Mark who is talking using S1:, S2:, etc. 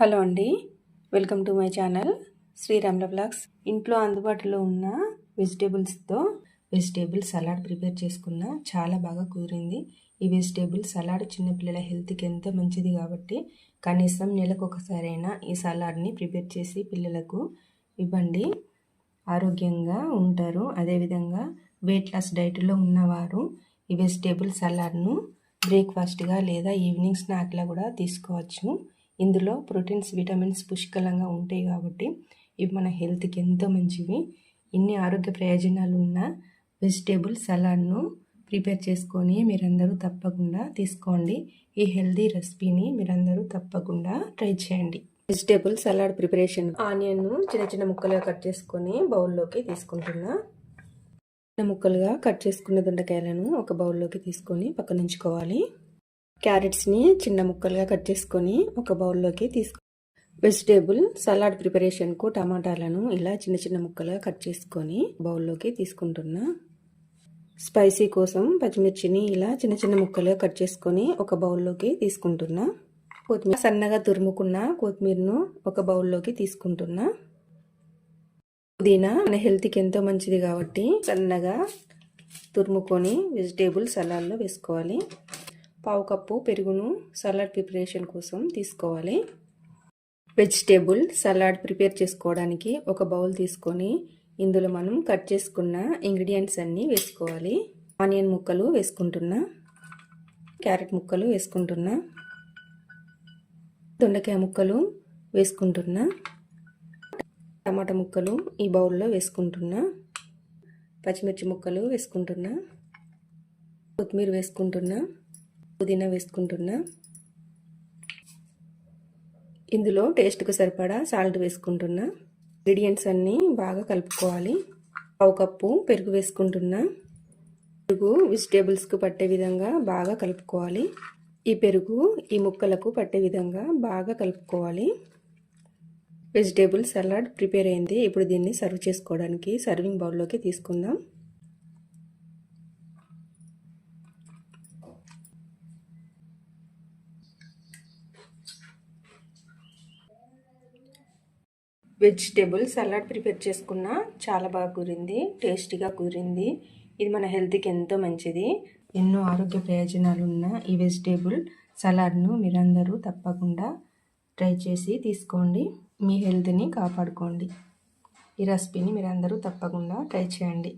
S1: Hello అండి, welcome to my channel శ్రీరామ్ల vlogs. ఇంట్లో అందుబాటులో ఉన్న వెజిటేబుల్స్తో వెజిటేబుల్ సలాడ్ ప్రిపేర్ చేసుకున్న చాలా బాగా కుదిరింది. ఈ వెజిటేబుల్ సలాడ్ చిన్నపిల్లల హెల్త్కి ఎంతో మంచిది కాబట్టి కనీసం నెలకు ఒకసారైనా ఈ సలాడ్ని ప్రిపేర్ చేసి పిల్లలకు ఇవ్వండి. ఆరోగ్యంగా ఉంటారు. అదేవిధంగా వెయిట్ లాస్ డైట్లో ఉన్నవారు ఈ వెజిటేబుల్ సలాడ్ను బ్రేక్ఫాస్ట్గా లేదా ఈవినింగ్ స్నాక్లా కూడా తీసుకోవచ్చు. ఇందులో ప్రోటీన్స్, విటమిన్స్ పుష్కలంగా ఉంటాయి కాబట్టి ఇవి మన హెల్త్కి ఎంతో మంచివి. ఇన్ని ఆరోగ్య ప్రయోజనాలు ఉన్న వెజిటేబుల్ సలాడ్ను ప్రిపేర్ చేసుకొని మీరందరూ తప్పకుండా తీసుకోండి. ఈ హెల్తీ రెసిపీని మీరందరూ తప్పకుండా ట్రై చేయండి. వెజిటేబుల్ సలాడ్ ప్రిపరేషన్: ఆనియన్ను చిన్న చిన్న ముక్కలుగా కట్ చేసుకొని బౌల్లోకి తీసుకుంటున్నా. చిన్న ముక్కలుగా కట్ చేసుకున్న దొండకాయలను ఒక బౌల్లోకి తీసుకొని పక్కన ఉంచుకోవాలి. క్యారెట్స్ని చిన్న ముక్కలుగా కట్ చేసుకొని ఒక బౌల్లోకి వెజిటేబుల్ సలాడ్ ప్రిపరేషన్కు టమాటాలను ఇలా చిన్న చిన్న ముక్కలుగా కట్ చేసుకొని బౌల్లోకి తీసుకుంటున్నా. స్పైసీ కోసం పచ్చిమిర్చిని ఇలా చిన్న చిన్న ముక్కలుగా కట్ చేసుకొని ఒక బౌల్లోకి తీసుకుంటున్నా. కొత్తిమీర సన్నగా తురుముకున్న కొత్తిమీరను ఒక బౌల్లోకి తీసుకుంటున్నా. పుదీనా మన హెల్త్కి ఎంతో మంచిది కాబట్టి సన్నగా తురుముకొని వెజిటేబుల్ సలాడ్లో వేసుకోవాలి. పావు కప్పు పెరుగును సలాడ్ ప్రిపరేషన్ కోసం తీసుకోవాలి. వెజిటేబుల్ సలాడ్ ప్రిపేర్ చేసుకోవడానికి ఒక బౌల్ తీసుకొని ఇందులో మనం కట్ చేసుకున్న ఇంగ్రీడియంట్స్ అన్నీ వేసుకోవాలి. ఆనియన్ ముక్కలు వేసుకుంటున్నా, క్యారెట్ ముక్కలు వేసుకుంటున్నా, దొండకాయ ముక్కలు వేసుకుంటున్నా, టమాటా ముక్కలు ఈ బౌల్లో వేసుకుంటున్నా, పచ్చిమిర్చి ముక్కలు వేసుకుంటున్నా, కొత్తిమీర వేసుకుంటున్నా, పుదీనా వేసుకుంటున్నా. ఇందులో టేస్ట్కు సరిపడా సాల్ట్ వేసుకుంటున్నా. ఇంగ్రీడియంట్స్ అన్నీ బాగా కలుపుకోవాలి. పావు కప్పు పెరుగు వేసుకుంటున్నా. పెరుగు వెజిటేబుల్స్కు పట్టే విధంగా బాగా కలుపుకోవాలి. ఈ పెరుగు ఈ ముక్కలకు పట్టే విధంగా బాగా కలుపుకోవాలి. వెజిటేబుల్ సలాడ్ ప్రిపేర్ అయింది. ఇప్పుడు దీన్ని సర్వ్ చేసుకోవడానికి సర్వింగ్ బౌల్లోకి తీసుకుందాం. వెజిటేబుల్ సలాడ్ ప్రిపేర్ చేసుకున్న చాలా బాగా కుదిరింది, టేస్టీగా కుదిరింది. ఇది మన హెల్త్కి ఎంతో మంచిది. ఎన్నో ఆరోగ్య ప్రయోజనాలు ఉన్న ఈ వెజిటేబుల్ సలాడ్ను మీరందరూ తప్పకుండా ట్రై చేసి తీసుకోండి. మీ హెల్త్ని కాపాడుకోండి. ఈ రెసిపీని మీరందరూ తప్పకుండా ట్రై చేయండి.